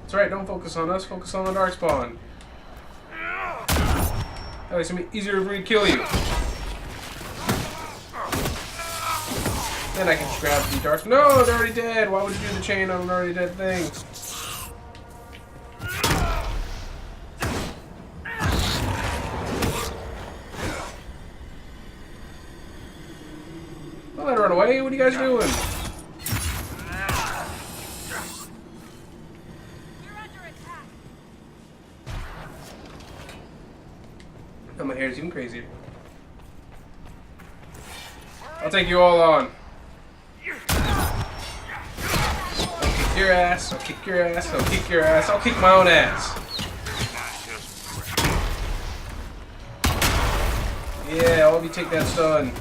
That's right, don't focus on us, focus on the darkspawn. That way it's gonna be easier for me to kill you. Then I can just grab the dark. No, they're already dead. Why would you do the chain on an already dead thing? Don't let her run away. What are you guys doing? Oh, my hair is even crazier. I'll take you all on. I'll kick your ass. I'll kick your ass. I'll kick your ass. I'll kick my own ass. Yeah, all of you take that stun.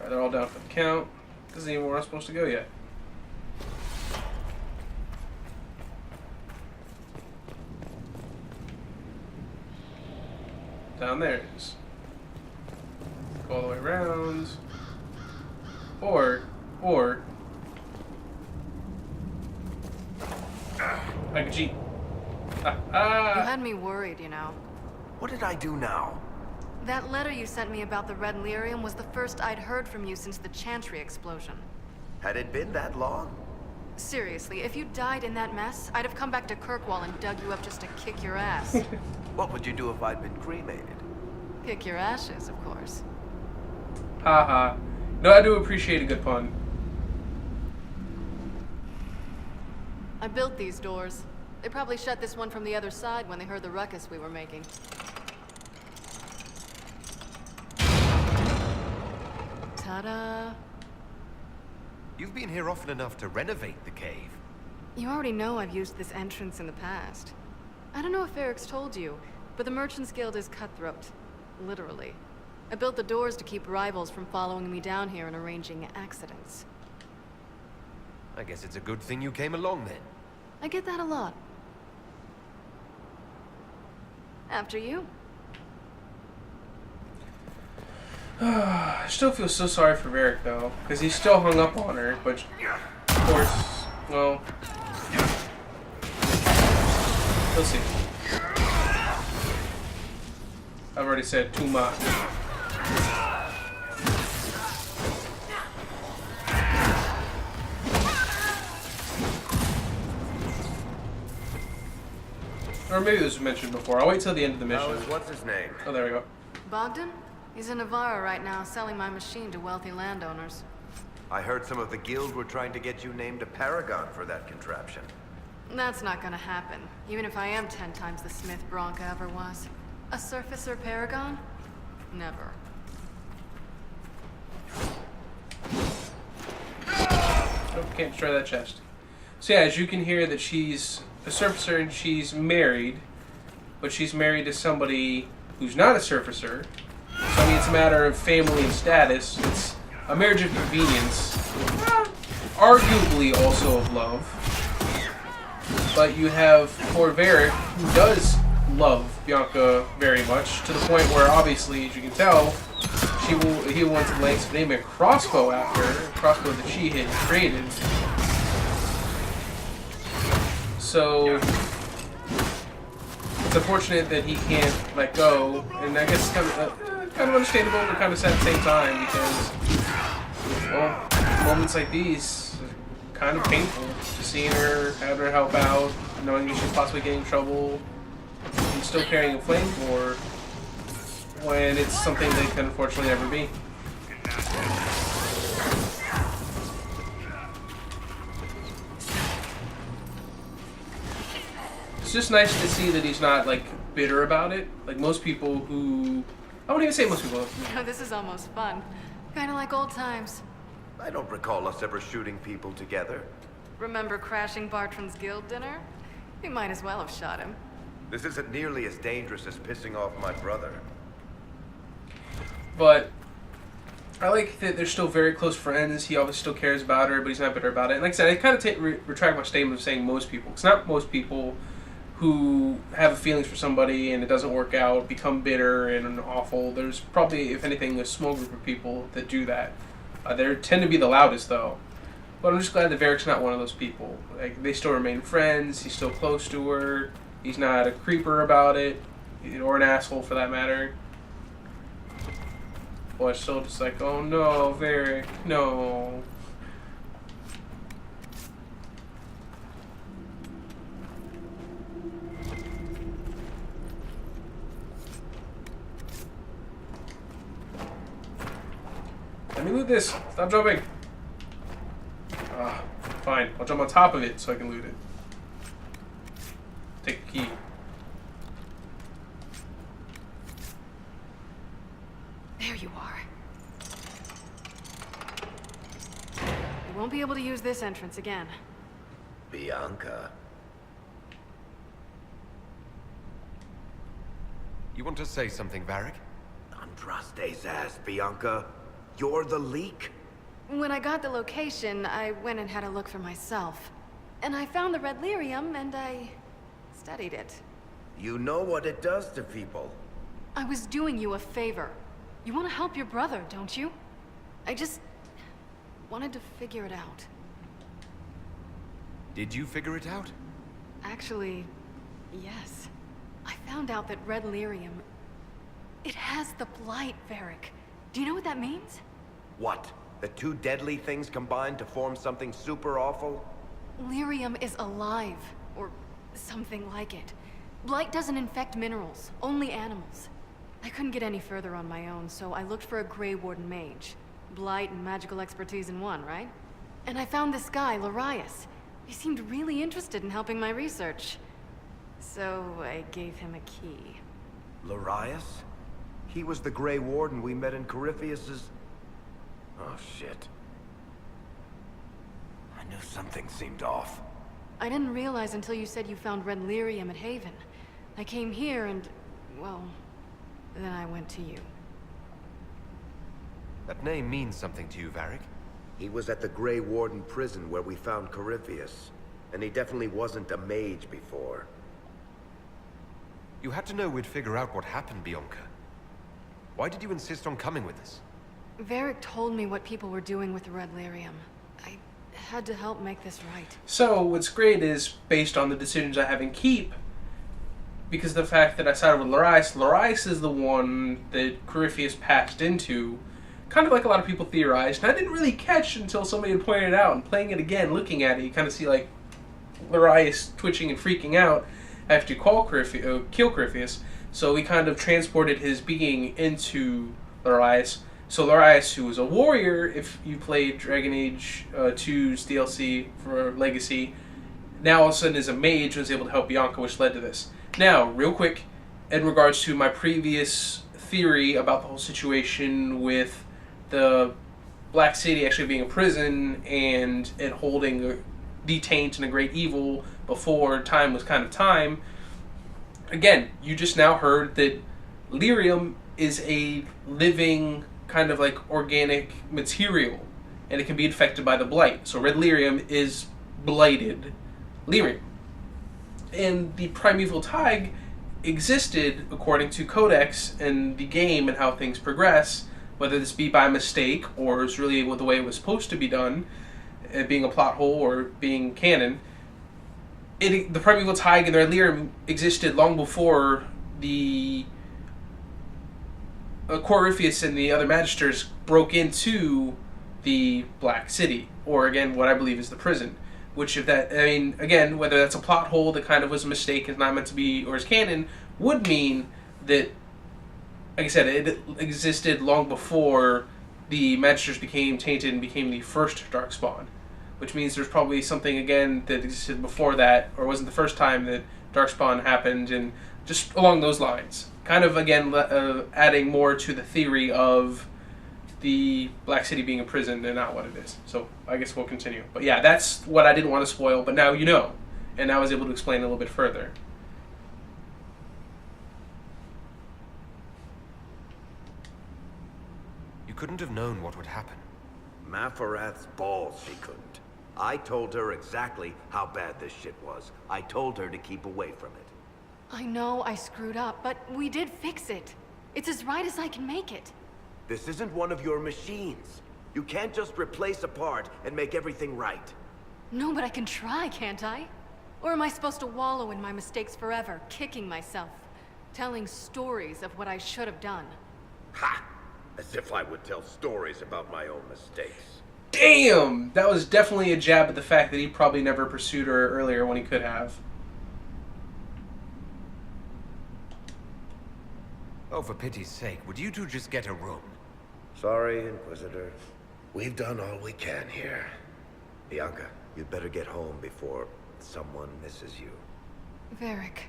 They're all down for the count. Doesn't even where I'm supposed to go yet. Down there it is. Go all the way around. Or like a Jeep. You had me worried, you know. What did I do now? That letter you sent me about the Red Lyrium was the first I'd heard from you since the Chantry explosion. Had it been that long? Seriously, if you died in that mess, I'd have come back to Kirkwall and dug you up just to kick your ass. What would you do if I'd been cremated? Kick your ashes, of course. Haha. No, I do appreciate a good pun. I built these doors. They probably shut this one from the other side when they heard the ruckus we were making. Ta-da! You've been here often enough to renovate the cave. You already know I've used this entrance in the past. I don't know if Eric's told you, but the Merchants Guild is cutthroat. Literally. I built the doors to keep rivals from following me down here and arranging accidents. I guess it's a good thing you came along then. I get that a lot. After you. I still feel so sorry for Varric though, because he's still hung up on her, but of course, well, we'll see. I've already said too much. Or maybe this was mentioned before. I'll wait till the end of the mission. What's his name? Oh, there we go. Bogdan? He's in Navarra right now, selling my machine to wealthy landowners. I heard some of the guild were trying to get you named a paragon for that contraption. That's not gonna happen, even if I am 10 times the Smith Bronca ever was. A surfacer paragon? Never. Nope, can't destroy that chest. So yeah, as you can hear that she's a surfacer and she's married, but she's married to somebody who's not a surfacer. So I mean, it's a matter of family and status. It's a marriage of convenience, arguably also of love. But you have poor Varric, who does love Bianca very much, to the point where obviously, as you can tell, he went to lengths to name a crossbow after her, a crossbow that she had created. So it's unfortunate that he can't let go, and I guess it's kind of understandable, but kind of sad at the same time, because, well, moments like these are kind of painful. Just seeing her, having her help out, knowing that she's possibly getting in trouble, and still carrying a flame for her, when it's something that can unfortunately never be. It's just nice to see that he's not, like, bitter about it. Like most people who... I won't even say most people. This is almost fun. Kinda like old times. I don't recall us ever shooting people together. Remember crashing Bartram's guild dinner? We might as well have shot him. This isn't nearly as dangerous as pissing off my brother. But I like that they're still very close friends. He obviously still cares about her, but he's not bitter about it. And like I said, I kind of retract my statement of saying most people. It's not most people who have feelings for somebody and it doesn't work out, become bitter and awful. There's probably, if anything, a small group of people that do that. They tend to be the loudest, though. But I'm just glad that Varric's not one of those people. Like, they still remain friends. He's still close to her. He's not a creeper about it, or an asshole for that matter. But it's still just like, oh no, Varric, no. Let me loot this. Stop jumping. Fine. I'll jump on top of it so I can loot it. Take the key. There you are. You won't be able to use this entrance again. Bianca. You want to say something, Varric? Andraste's ass, Bianca. You're the leak? When I got the location, I went and had a look for myself. And I found the red lyrium, and I studied it. You know what it does to people. I was doing you a favor. You want to help your brother, don't you? I just wanted to figure it out. Did you figure it out? Actually, yes. I found out that red lyrium, it has the blight, Varric. Do you know what that means? What? The two deadly things combined to form something super awful? Lyrium is alive, or something like it. Blight doesn't infect minerals, only animals. I couldn't get any further on my own, so I looked for a Grey Warden mage. Blight and magical expertise in one, right? And I found this guy, Larius. He seemed really interested in helping my research. So I gave him a key. Larius? He was the Grey Warden we met in Corypheus's... Oh, shit. I knew something seemed off. I didn't realize until you said you found red lyrium at Haven. I came here and, well, then I went to you. That name means something to you, Varric. He was at the Grey Warden prison where we found Corypheus. And he definitely wasn't a mage before. You had to know we'd figure out what happened, Bianca. Why did you insist on coming with us? Varric told me what people were doing with the red lyrium. I had to help make this right. So, what's great is, based on the decisions I have in Keep, because of the fact that I sided with Larius is the one that Corypheus passed into, kind of like a lot of people theorized, and I didn't really catch until somebody had pointed it out, and playing it again, looking at it, you kind of see, like, Larius twitching and freaking out after you kill Corypheus, so we kind of transported his being into Larius. So Larius, who was a warrior, if you played Dragon Age 2's DLC for Legacy, now all of a sudden is a mage and was able to help Bianca, which led to this. Now, real quick, in regards to my previous theory about the whole situation with the Black City actually being a prison and it holding a detained and a great evil before time was kind of time, again, you just now heard that lyrium is a living kind of like organic material, and it can be infected by the blight. So red lyrium is blighted lyrium. And the primeval tag existed according to Codex and the game and how things progress, whether this be by mistake or is really the way it was supposed to be done, being a plot hole or being canon. The primeval tag and the red lyrium existed long before the Corypheus and the other magisters broke into the Black City, or again, what I believe is the prison. Which, if that, I mean, again, whether that's a plot hole that kind of was a mistake, is not meant to be, or is canon, would mean that, like I said, it existed long before the magisters became tainted and became the first Darkspawn. Which means there's probably something, again, that existed before that, or wasn't the first time that Darkspawn happened, and just along those lines. Kind of, again, adding more to the theory of the Black City being a prison and not what it is. So I guess we'll continue. But yeah, that's what I didn't want to spoil, but now you know. And I was able to explain a little bit further. You couldn't have known what would happen. Mafarath's balls, she couldn't. I told her exactly how bad this shit was. I told her to keep away from it. I know I screwed up, but we did fix it. It's as right as I can make it. This isn't one of your machines. You can't just replace a part and make everything right. No, but I can try, can't I? Or am I supposed to wallow in my mistakes forever, kicking myself, telling stories of what I should have done? Ha! As if I would tell stories about my own mistakes. Damn! That was definitely a jab at the fact that he probably never pursued her earlier when he could have. Oh, for pity's sake, would you two just get a room? Sorry, Inquisitor. We've done all we can here. Bianca, you'd better get home before someone misses you. Varric.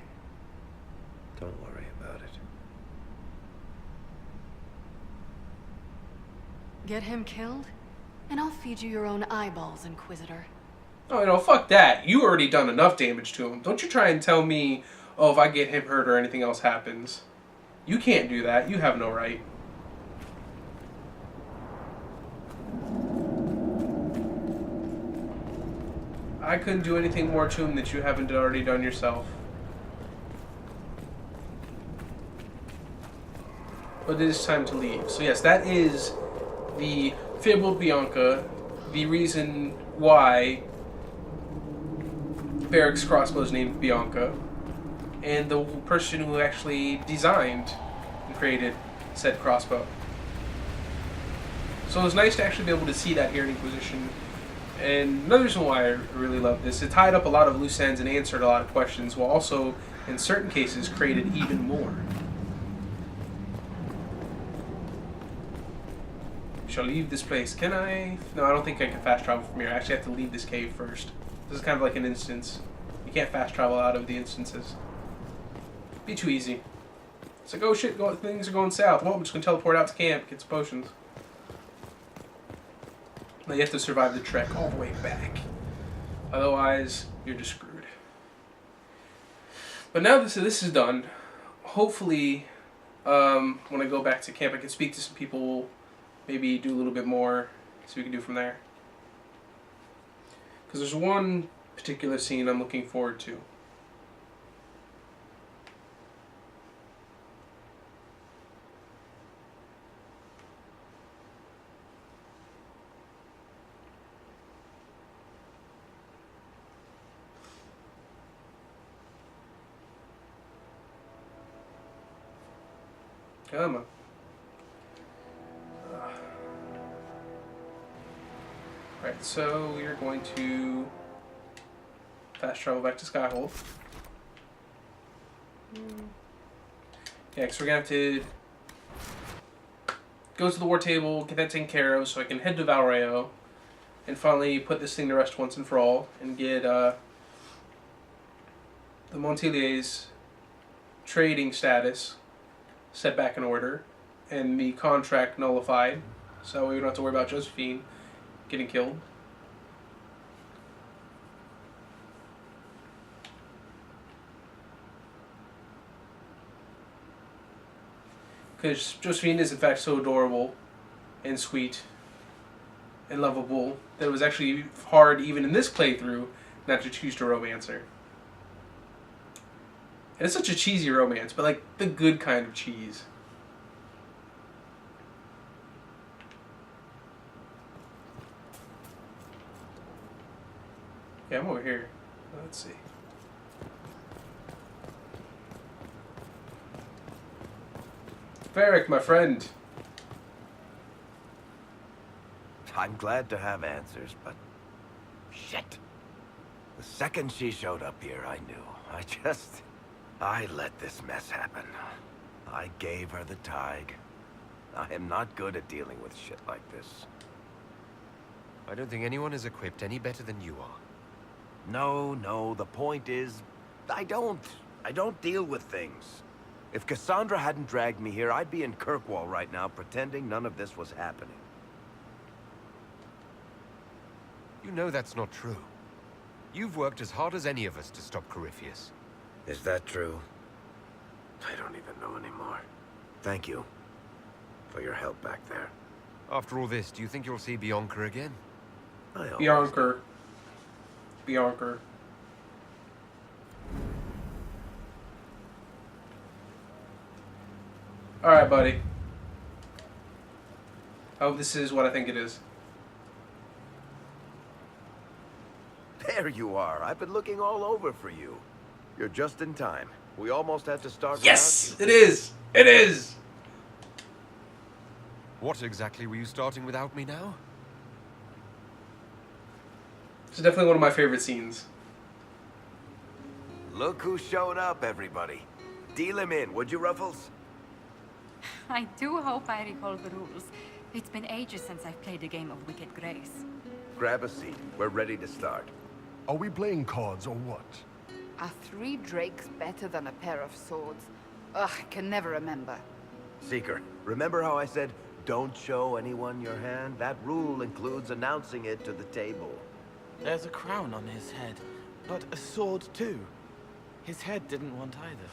Don't worry about it. Get him killed? And I'll feed you your own eyeballs, Inquisitor. Oh, no, fuck that. You already done enough damage to him. Don't you try and tell me, oh, if I get him hurt or anything else happens. You can't do that. You have no right. I couldn't do anything more to him that you haven't already done yourself. But it is time to leave. So yes, that is the fabled Bianca, the reason why Varric's crossbow is named Bianca, and the person who actually designed and created said crossbow. So it was nice to actually be able to see that here in Inquisition. And another reason why I really love this, it tied up a lot of loose ends and answered a lot of questions, while also, in certain cases, created even more. Shall leave this place. Can I? No, I don't think I can fast travel from here. I actually have to leave this cave first. This is kind of like an instance. You can't fast travel out of the instances. Be too easy. It's like, oh shit, things are going south. Well, I'm just going to teleport out to camp, get some potions. Now you have to survive the trek all the way back. Otherwise, you're just screwed. But now this is done, hopefully when I go back to camp I can speak to some people, maybe do a little bit more, see what we can do from there. Because there's one particular scene I'm looking forward to. Come on. Right, so we are going to fast travel back to Skyhold. Yeah, because we're going to have to go to the war table, get that taken care of, so I can head to Valreo and finally put this thing to rest once and for all, and get the Montilier's trading status set back in order and the contract nullified, so we don't have to worry about Josephine getting killed. Because Josephine is in fact so adorable and sweet and lovable that it was actually hard, even in this playthrough, not to choose to romance her. And it's such a cheesy romance, but like the good kind of cheese. Yeah, I'm over here. Let's see. Varric, my friend. I'm glad to have answers, but... shit. The second she showed up here, I knew. I let this mess happen. I gave her the tag. I am not good at dealing with shit like this. I don't think anyone is equipped any better than you are. No, the point is, I don't deal with things. If Cassandra hadn't dragged me here, I'd be in Kirkwall right now pretending none of this was happening. You know that's not true. You've worked as hard as any of us to stop Corypheus. Is that true? I don't even know anymore. Thank you for your help back there. After all this, do you think you'll see Bianca again? I always Bianca. Bianca. Alright, buddy. Oh, this is what I think it is. There you are. I've been looking all over for you. You're just in time. We almost had to start Yes! without It is! It is! What exactly were you starting without me now? It's definitely one of my favorite scenes. you. Look who showed up, everybody. Deal him in, would you, Ruffles? I do hope I recall the rules. It's been ages since I've played a game of Wicked Grace. Grab a seat. We're ready to start. Are we playing cards or what? Are 3 drakes better than a pair of swords? Ugh, I can never remember. Seeker, remember how I said, don't show anyone your hand? That rule includes announcing it to the table. There's a crown on his head, but a sword too. His head didn't want either.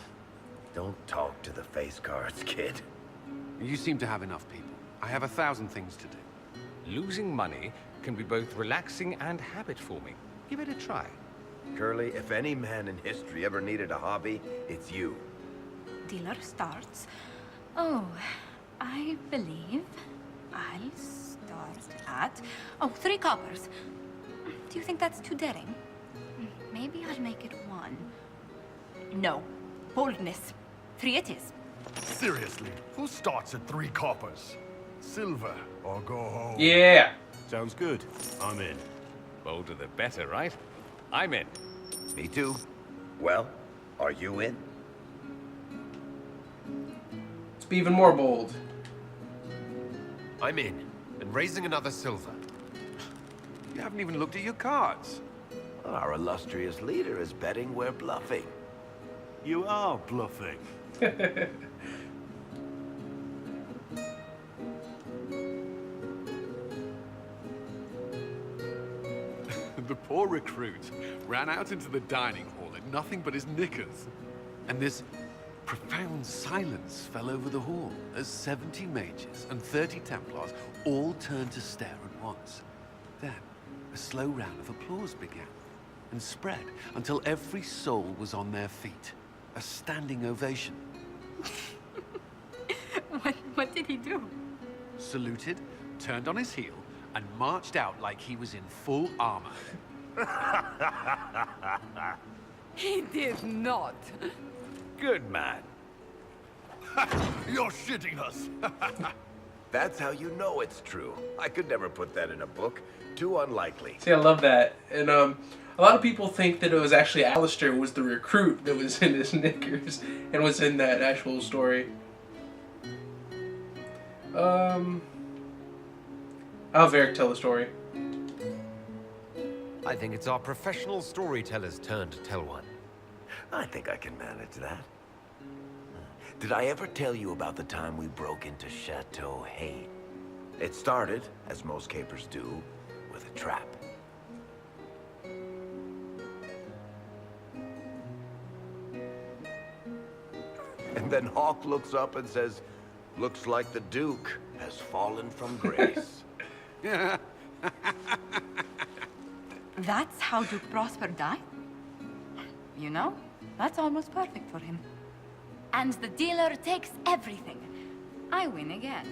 Don't talk to the face cards, kid. You seem to have enough people. I have 1,000 things to do. Losing money can be both relaxing and habit-forming. Give it a try. Curly, if any man in history ever needed a hobby, it's you. Dealer starts. Oh, I believe I'll start at... Oh, 3 coppers. Do you think that's too daring? Maybe I'll make it 1. No. Boldness. 3 it is. Seriously, who starts at 3 coppers? Silver or go home? Yeah! Sounds good. I'm in. Bolder the better, right? I'm in. Me too. Well, are you in? Let's be even more bold. I'm in, and raising another silver. You haven't even looked at your cards. Our illustrious leader is betting we're bluffing. You are bluffing. The poor recruit ran out into the dining hall in nothing but his knickers. And this profound silence fell over the hall as 70 mages and 30 Templars all turned to stare at once. Then, a slow round of applause began and spread until every soul was on their feet. A standing ovation. What did he do? Saluted, turned on his heel, and marched out like he was in full armor. He did not. Good man. You're shitting us. That's how you know it's true. I could never put that in a book. Too unlikely. See, I love that. And a lot of people think that it was actually Alistair was the recruit that was in his knickers and was in that actual story. I'll have Eric tell the story. I think it's our professional storyteller's turn to tell one. I think I can manage that. Did I ever tell you about the time we broke into Chateau Hay? It started, as most capers do, with a trap. And then Hawk looks up and says, "Looks like the Duke has fallen from grace." That's how Duke Prosper died? You know, that's almost perfect for him. And the dealer takes everything. I win again.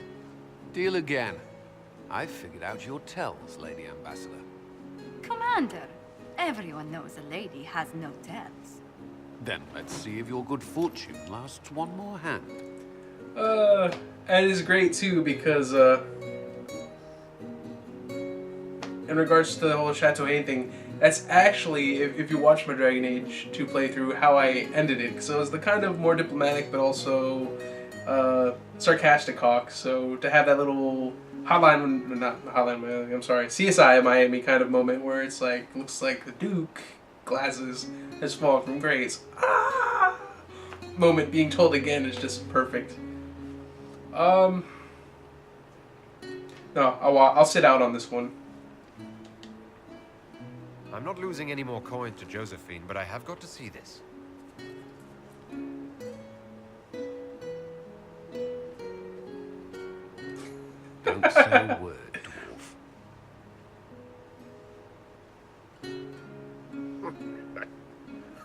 Deal again. I figured out your tells, Lady Ambassador. Commander, everyone knows a lady has no tells. Then let's see if your good fortune lasts one more hand. And it's great too because in regards to the whole Chateau Hain thing, that's actually, if you watch my Dragon Age 2 playthrough, how I ended it. So it was the kind of more diplomatic but also sarcastic Hawk. So to have that little CSI Miami kind of moment where it's like, looks like the Duke glasses has fallen from grace. Ah! Moment being told again is just perfect. No, I'll sit out on this one. I'm not losing any more coins to Josephine, but I have got to see this. Don't say a word, dwarf.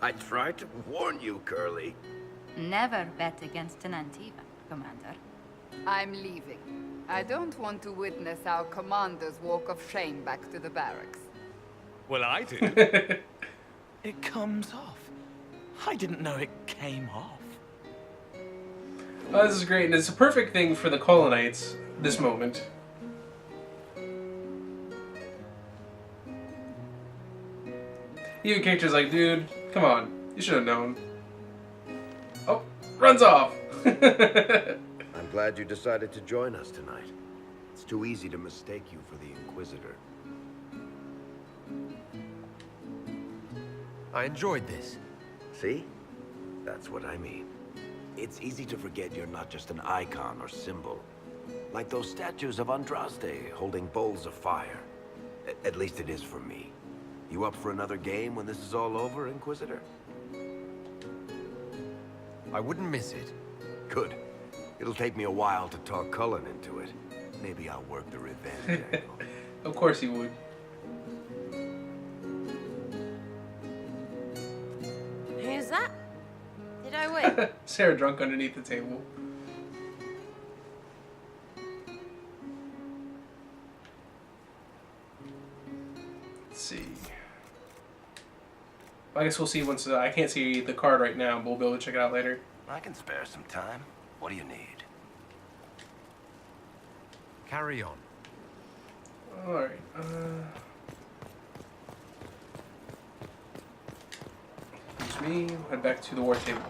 I tried to warn you, Curly. Never bet against an Antiva, Commander. I'm leaving. I don't want to witness our commander's walk of shame back to the barracks. Well, I did. It comes off. I didn't know it came off. Oh, this is great, and it's a perfect thing for the Colonites, this moment. Even characters like, dude, come on, you should have known. Oh, runs off! I'm glad you decided to join us tonight. It's too easy to mistake you for the Inquisitor. I enjoyed this. See? That's what I mean. It's easy to forget you're not just an icon or symbol. Like those statues of Andraste holding bowls of fire. At least it is for me. You up for another game when this is all over, Inquisitor? I wouldn't miss it. Good. It'll take me a while to talk Cullen into it. Maybe I'll work the revenge angle. Of course he would. Who's that? Did I win? Sarah drunk underneath the table. Let's see. I guess we'll see once I can't see the card right now, but we'll be able to check it out later. I can spare some time. What do you need? Carry on. Alright, excuse me, we'll head back to the war table.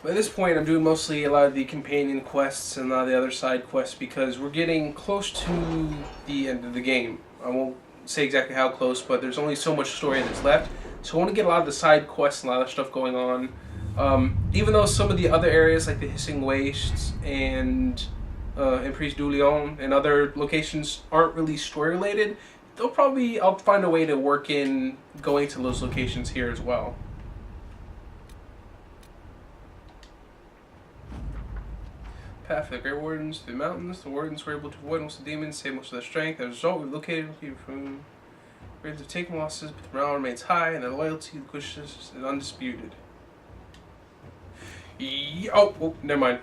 By this point, I'm doing mostly a lot of the companion quests and a lot of the other side quests because we're getting close to the end of the game. I won't say exactly how close, but there's only so much story that's left. So I want to get a lot of the side quests and a lot of stuff going on. Even though some of the other areas like the Hissing Wastes and Emprise du Lion and other locations aren't really story related, I'll find a way to work in going to those locations here as well. Path of the Great Wardens through the mountains. The Wardens were able to avoid most of the demons, save most of their strength. As a result, we located from Raids have taken losses, but the morale remains high, and their loyalty to the Inquisition is undisputed. Oh, never mind.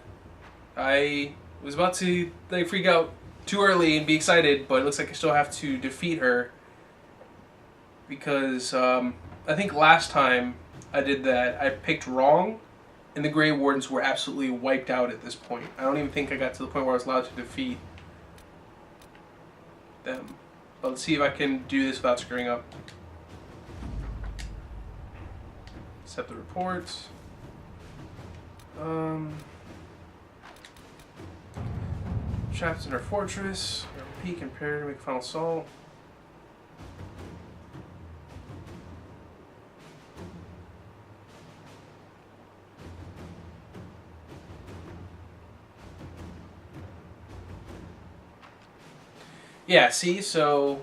I was about to freak out too early and be excited, but it looks like I still have to defeat her because I think last time I did that, I picked wrong, and the Grey Wardens were absolutely wiped out at this point. I don't even think I got to the point where I was allowed to defeat them. But let's see if I can do this without screwing up. Accept the reports. Trapped in our fortress. Peek and prepare to make a final assault. Yeah, see, so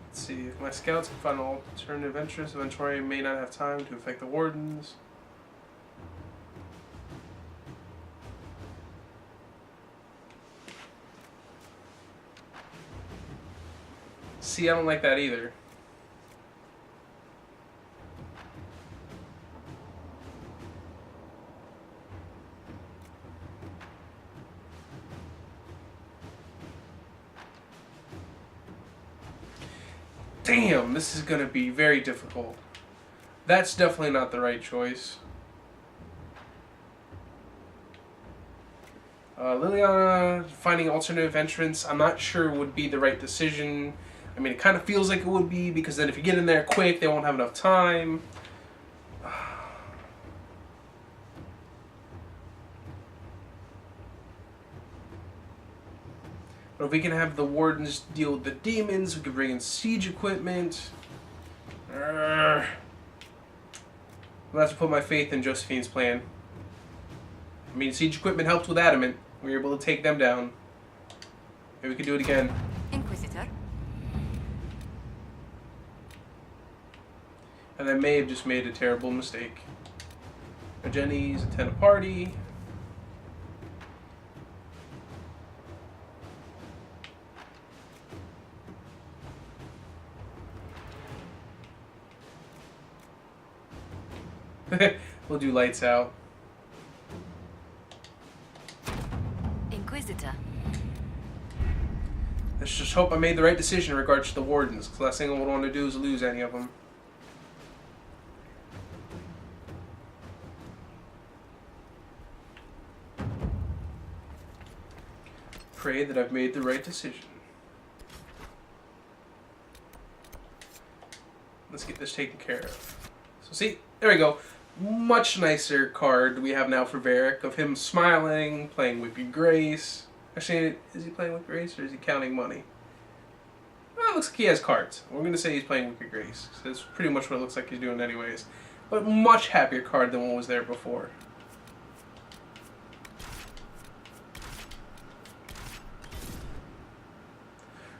let's see, if my scouts can find alternative entrance, eventually I may not have time to affect the wardens. See, I don't like that either. Damn, this is gonna be very difficult. That's definitely not the right choice. Liliana finding alternative entrance, I'm not sure would be the right decision. I mean, it kind of feels like it would be, because then if you get in there quick, they won't have enough time. But But if we can have the wardens deal with the demons, we can bring in siege equipment. I'm gonna have to put my faith in Josephine's plan. I mean, siege equipment helped with adamant. We were able to take them down. Maybe we could do it again. Inquisitor. And I may have just made a terrible mistake. Jenny's attend a party. We'll do lights out. Inquisitor. Let's just hope I made the right decision in regards to the wardens, because the last thing I would want to do is lose any of them. Pray that I've made the right decision. Let's get this taken care of. So see, there we go. Much nicer card we have now for Varric, of him smiling, playing Whippy Grace. Actually, is he playing Whippy Grace or is he counting money? Well, it looks like he has cards. We're going to say he's playing Whippy Grace. So that's pretty much what it looks like he's doing anyways. But much happier card than what was there before.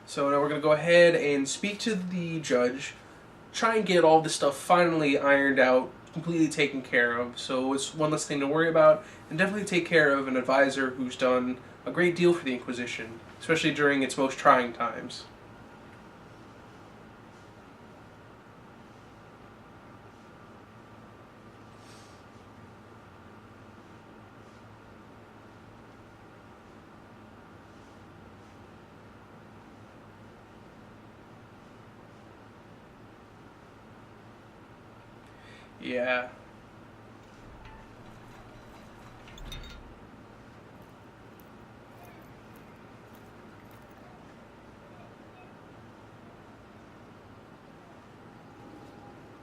So now we're going to go ahead and speak to the judge. Try and get all this stuff finally ironed out, completely taken care of, so it's one less thing to worry about, and definitely take care of an advisor who's done a great deal for the Inquisition, especially during its most trying times. Yeah.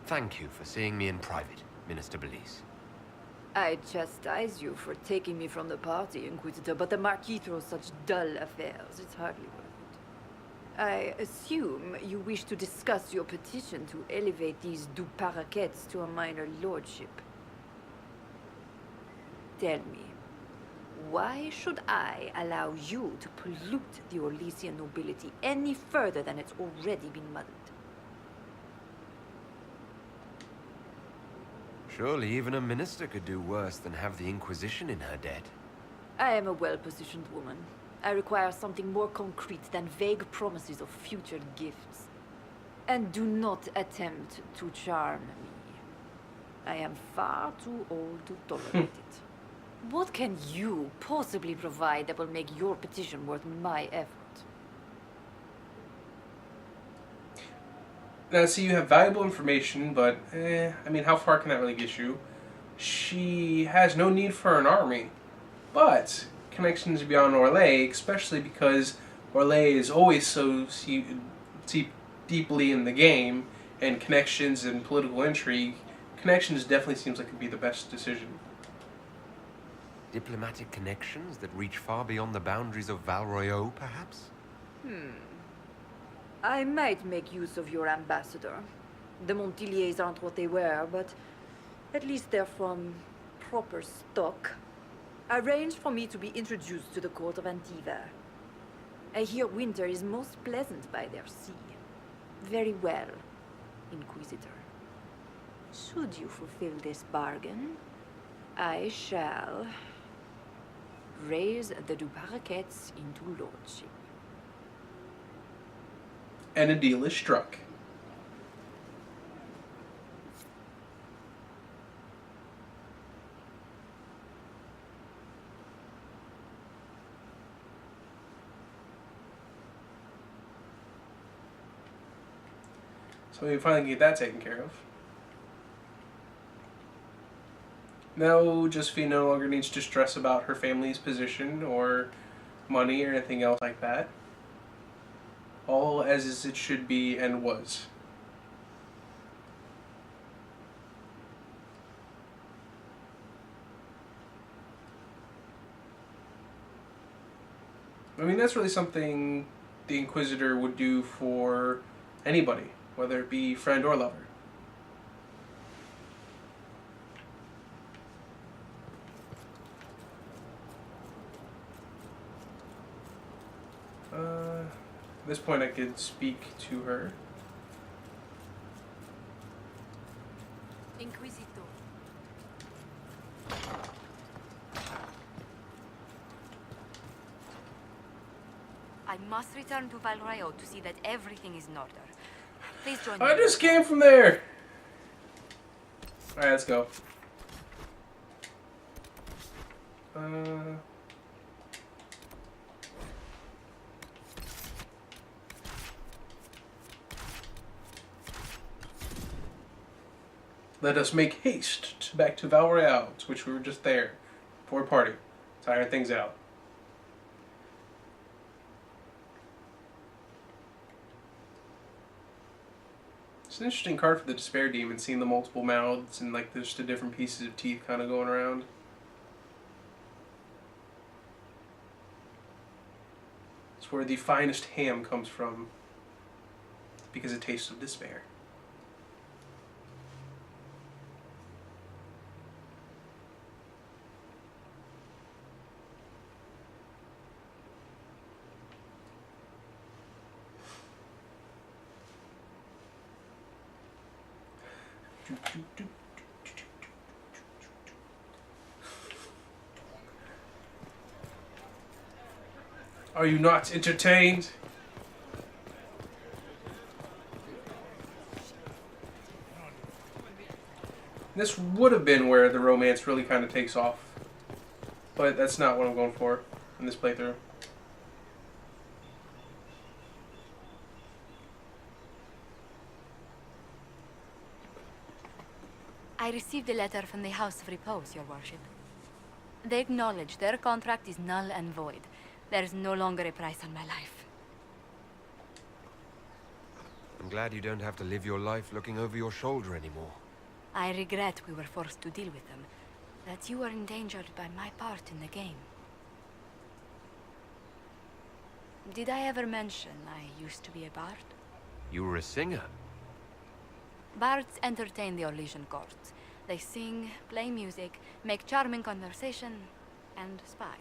Thank you for seeing me in private, Minister Belize. I chastise you for taking me from the party, Inquisitor, but the Marquis throws such dull affairs. It's hardly worth it. I assume you wish to discuss your petition to elevate these du Paraquets to a minor lordship. Tell me, why should I allow you to pollute the Orlesian nobility any further than it's already been muddled? Surely even a minister could do worse than have the Inquisition in her debt. I am a well-positioned woman. I require something more concrete than vague promises of future gifts. And do not attempt to charm me. I am far too old to tolerate it. What can you possibly provide that will make your petition worth my effort? Now, see, you have valuable information, but, I mean, how far can that really get you? She has no need for an army, but connections beyond Orlais, especially because Orlais is always so deeply in the game, and connections and political intrigue, connections definitely seems like it would be the best decision. Diplomatic connections that reach far beyond the boundaries of Val Royeaux, perhaps? I might make use of your ambassador. The Montiliers aren't what they were, but at least they're from proper stock. Arrange for me to be introduced to the court of Antiver. I hear winter is most pleasant by their sea. Very well, Inquisitor. Should you fulfill this bargain, I shall raise the du Paraquets into lordship. And a deal is struck. So we finally get that taken care of. Now Josephine no longer needs to stress about her family's position or money or anything else like that. All as it should be and was. I mean, that's really something the Inquisitor would do for anybody, whether it be friend or lover. At this point I could speak to her. Inquisitor. I must return to Valrayo to see that everything is in order. Please join me. I just came from there! Alright, let's go. Let us make haste back to Valrayo, to which we were just there. For a party. To iron things out. It's an interesting card for the Despair Demon, seeing the multiple mouths and like just the different pieces of teeth kind of going around. It's where the finest ham comes from, because it tastes of despair. Are you not entertained? This would have been where the romance really kind of takes off, but that's not what I'm going for in this playthrough. I received a letter from the House of Repose, Your Worship. They acknowledge their contract is null and void. There is no longer a price on my life. I'm glad you don't have to live your life looking over your shoulder anymore. I regret we were forced to deal with them, that you were endangered by my part in the game. Did I ever mention I used to be a bard? You were a singer? Bards entertain the Orlesian court. They sing, play music, make charming conversation, and spy.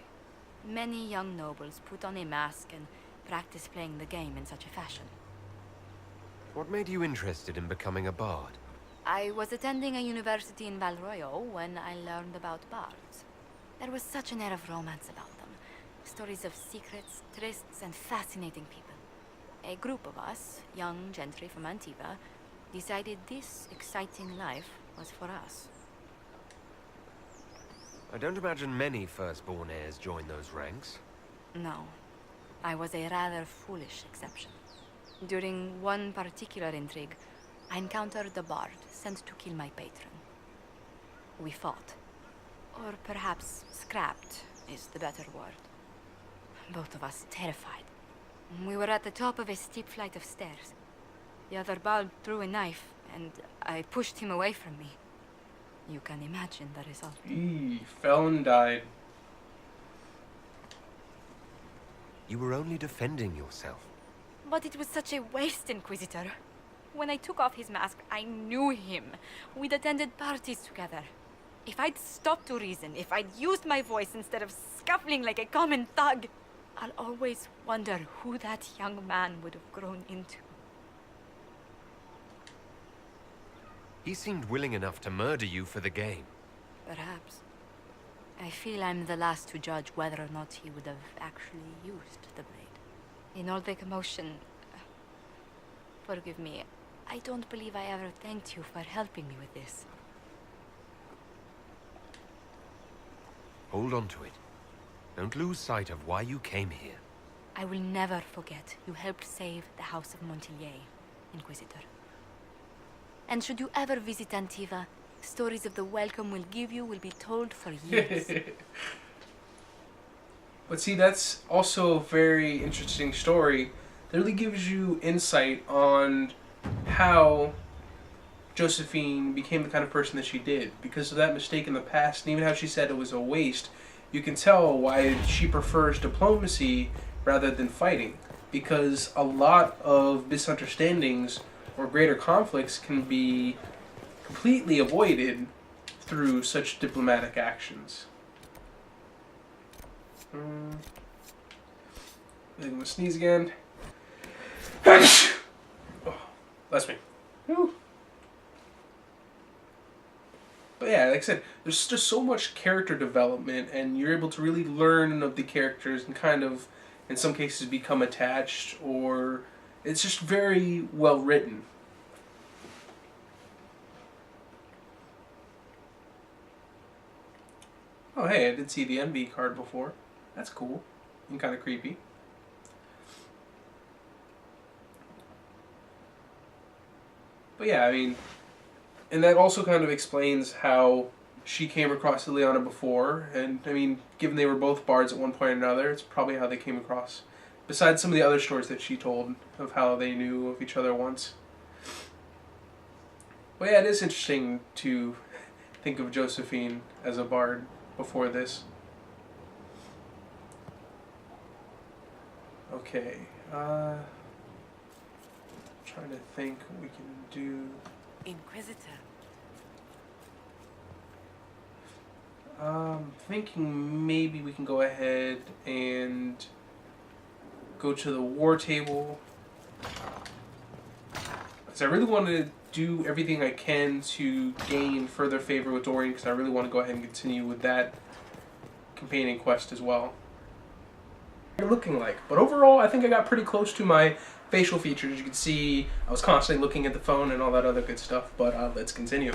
Many young nobles put on a mask and practice playing the game in such a fashion. What made you interested in becoming a bard? I was attending a university in Valroyo when I learned about bards. There was such an air of romance about them. Stories of secrets, trysts, and fascinating people. A group of us, young gentry from Antiva, decided this exciting life was for us. I don't imagine many firstborn heirs join those ranks. No. I was a rather foolish exception. During one particular intrigue, I encountered the bard sent to kill my patron. We fought. Or perhaps scrapped is the better word. Both of us terrified. We were at the top of a steep flight of stairs. The other bard threw a knife, and I pushed him away from me. You can imagine the result. He fell and died. You were only defending yourself. But it was such a waste, Inquisitor. When I took off his mask, I knew him. We'd attended parties together. If I'd stopped to reason, if I'd used my voice instead of scuffling like a common thug, I'll always wonder who that young man would have grown into. He seemed willing enough to murder you for the game. Perhaps. I feel I'm the last to judge whether or not he would have actually used the blade. In all the commotion... Forgive me, I don't believe I ever thanked you for helping me with this. Hold on to it. Don't lose sight of why you came here. I will never forget you helped save the House of Montilyet, Inquisitor. And should you ever visit Antiva, stories of the welcome we'll give you will be told for years. But see, that's also a very interesting story. It really gives you insight on how Josephine became the kind of person that she did. Because of that mistake in the past, and even how she said it was a waste, you can tell why she prefers diplomacy rather than fighting, because a lot of misunderstandings or greater conflicts can be completely avoided through such diplomatic actions. I'm gonna sneeze again. Oh, bless me. Whew. But yeah, like I said, there's just so much character development, and you're able to really learn of the characters and kind of, in some cases, become attached, or it's just very well written. Oh hey, I did see the envy card before. That's cool and kind of creepy. But yeah, I mean, and that also kind of explains how she came across Ileana before, and I mean, given they were both bards at one point or another, it's probably how they came across. Besides some of the other stories that she told of how they knew of each other once. But yeah, it is interesting to think of Josephine as a bard before this. Okay, trying to think what we can do. Inquisitor. Thinking maybe we can go ahead and go to the war table. Because I really want to do everything I can to gain further favor with Dorian, because I really want to go ahead and continue with that companion quest as well. Looking like, but overall I think I got pretty close to my facial features. You can see I was constantly looking at the phone and all that other good stuff, but let's continue.